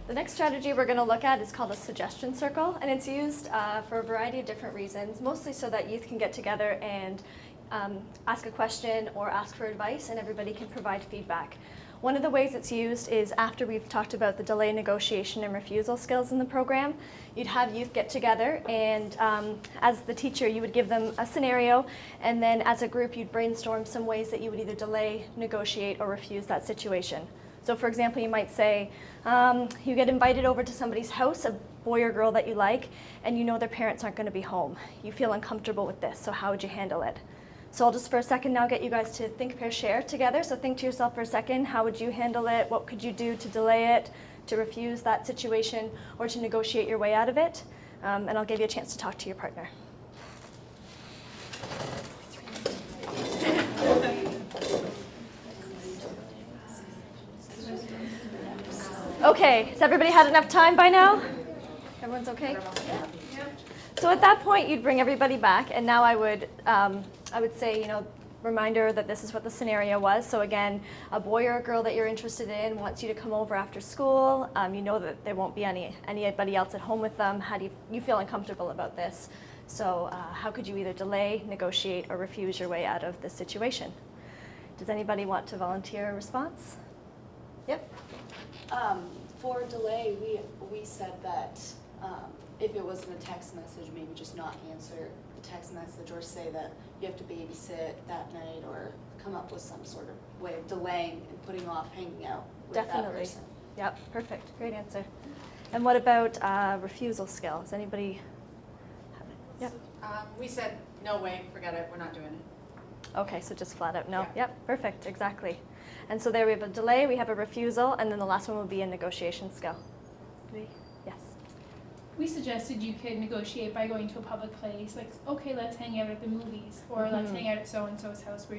The next strategy we're going to look at is called a suggestion circle, and it's used for a variety of different reasons, mostly so that youth can get together and ask a question or ask for advice, and everybody can provide feedback. One of the ways it's used is after we've talked about the delay, negotiation, and refusal skills in the program, you'd have youth get together, and as the teacher, you would give them a scenario, and then as a group, you'd brainstorm some ways that you would either delay, negotiate, or refuse that situation. So for example, you might say, you get invited over to somebody's house, a boy or girl that you like, and you know their parents aren't going to be home. You feel uncomfortable with this, so how would you handle it? So I'll just for a second now get you guys to think, pair, share together. So think to yourself for a second, how would you handle it? What could you do to delay it, to refuse that situation, or to negotiate your way out of it? And I'll give you a chance to talk to your partner. Okay, has everybody had enough time by now? Everyone's okay? So at that point, you'd bring everybody back, and now I would say, reminder that this is what the scenario was. So again, a boy or a girl that you're interested in wants you to come over after school. You know that there won't be anybody else at home with them. How do you feel uncomfortable about this? So how could you either delay, negotiate, or refuse your way out of this situation? Does anybody want to volunteer a response? Yep. For delay, we said that if it wasn't a text message, maybe just not answer the text message, or say that you have to babysit that night, or come up with some sort of way of delaying and putting off hanging out with Definitely. that person. Yep, perfect. Great answer. And what about refusal skill? Does anybody have it? Yep. We said, no way, forget it, we're not doing it. Okay, so just flat out no. Yeah. Yep, perfect, exactly. And so there we have a delay, we have a refusal, and then the last one will be a negotiation skill. Yes. We suggested you could negotiate by going to a public place, like, okay, let's hang out at the movies, or let's hang out at so-and-so's house where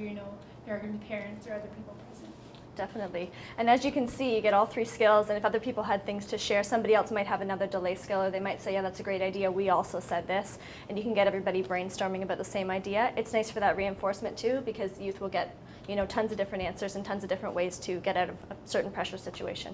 there are going to be parents or other people present. Definitely. And as you can see, you get all three skills, and if other people had things to share, somebody else might have another delay skill, or they might say, yeah, that's a great idea, we also said this, and you can get everybody brainstorming about the same idea. It's nice for that reinforcement too, because youth will get tons of different answers and tons of different ways to get out of a certain pressure situation.